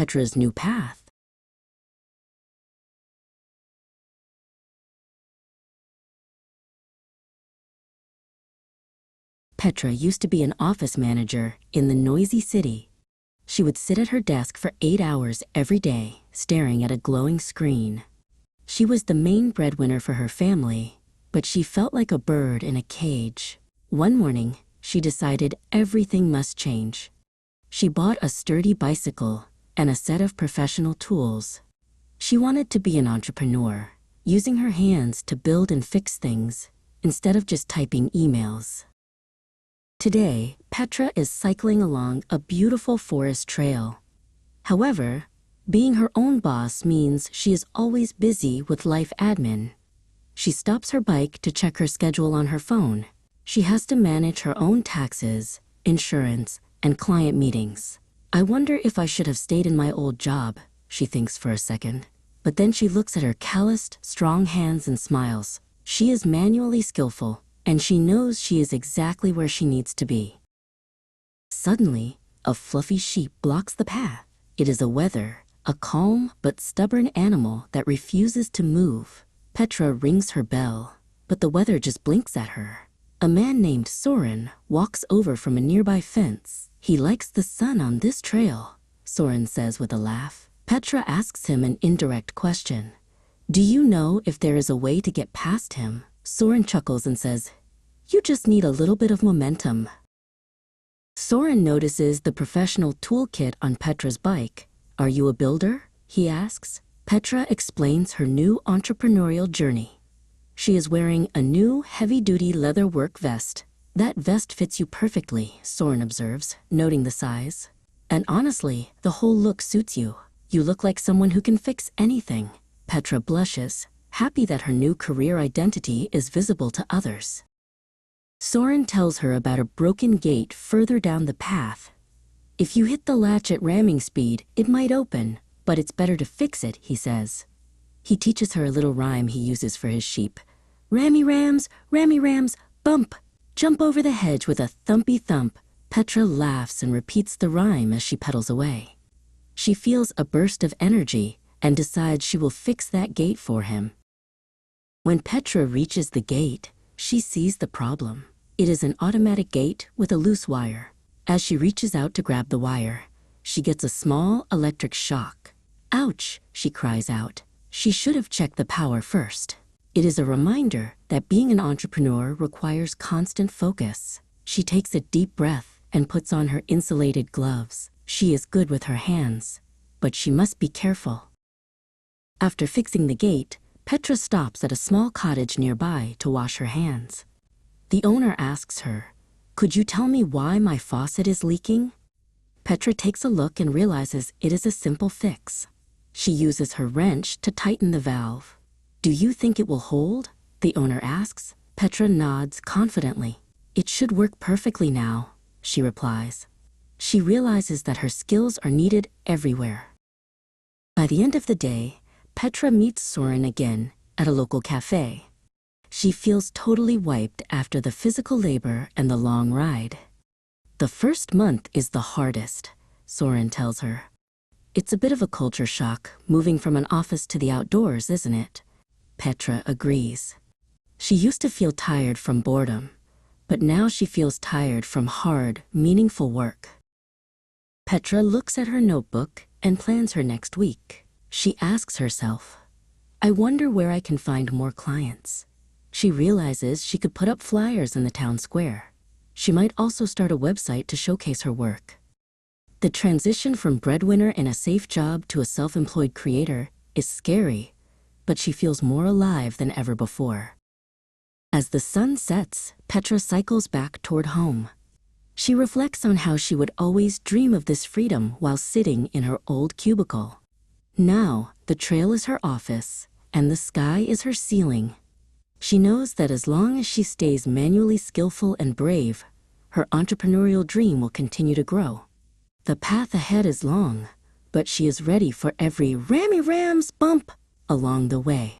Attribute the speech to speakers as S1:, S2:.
S1: Petra's new path. Petra used to be an office manager in the noisy city. She would sit at her desk for 8 hours every day, staring at a glowing screen. She was the main breadwinner for her family, but she felt like a bird in a cage. One morning, she decided everything must change. She bought a sturdy bicycle and a set of professional tools. She wanted to be an entrepreneur, using her hands to build and fix things instead of just typing emails. Today, Petra is cycling along a beautiful forest trail. However, being her own boss means she is always busy with life admin. She stops her bike to check her schedule on her phone. She has to manage her own taxes, insurance, and client meetings. I wonder if I should have stayed in my old job, she thinks for a second. But then she looks at her calloused, strong hands and smiles. She is manually skillful, and she knows she is exactly where she needs to be. Suddenly, a fluffy sheep blocks the path. It is a wether, a calm but stubborn animal that refuses to move. Petra rings her bell, but the wether just blinks at her. A man named Soren walks over from a nearby fence. He likes the sun on this trail, Soren says with a laugh. Petra asks him an indirect question. Do you know if there is a way to get past him? Soren chuckles and says, you just need a little bit of momentum. Soren notices the professional toolkit on Petra's bike. Are you a builder? He asks. Petra explains her new entrepreneurial journey. She is wearing a new heavy-duty leather work vest. That vest fits you perfectly, Soren observes, noting the size. And honestly, the whole look suits you. You look like someone who can fix anything. Petra blushes, happy that her new career identity is visible to others. Soren tells her about a broken gate further down the path. If you hit the latch at ramming speed, it might open, but it's better to fix it, he says. He teaches her a little rhyme he uses for his sheep. Rammy rams, bump. Jump over the hedge with a thumpy thump. Petra laughs and repeats the rhyme as she pedals away. She feels a burst of energy and decides she will fix that gate for him. When Petra reaches the gate, she sees the problem. It is an automatic gate with a loose wire. As she reaches out to grab the wire, she gets a small electric shock. Ouch, she cries out. She should have checked the power first. It is a reminder that being an entrepreneur requires constant focus. She takes a deep breath and puts on her insulated gloves. She is good with her hands, but she must be careful. After fixing the gate, Petra stops at a small cottage nearby to wash her hands. The owner asks her, could you tell me why my faucet is leaking? Petra takes a look and realizes it is a simple fix. She uses her wrench to tighten the valve. Do you think it will hold? The owner asks. Petra nods confidently. It should work perfectly now, she replies. She realizes that her skills are needed everywhere. By the end of the day, Petra meets Soren again at a local cafe. She feels totally wiped after the physical labor and the long ride. The first month is the hardest, Soren tells her. It's a bit of a culture shock, moving from an office to the outdoors, isn't it? Petra agrees. She used to feel tired from boredom, but now she feels tired from hard, meaningful work. Petra looks at her notebook and plans her next week. She asks herself, I wonder where I can find more clients. She realizes she could put up flyers in the town square. She might also start a website to showcase her work. The transition from breadwinner in a safe job to a self-employed creator is scary, but she feels more alive than ever before. As the sun sets, Petra cycles back toward home. She reflects on how she would always dream of this freedom while sitting in her old cubicle. Now, the trail is her office, and the sky is her ceiling. She knows that as long as she stays manually skillful and brave, her entrepreneurial dream will continue to grow. The path ahead is long, but she is ready for every rammy rams bump along the way.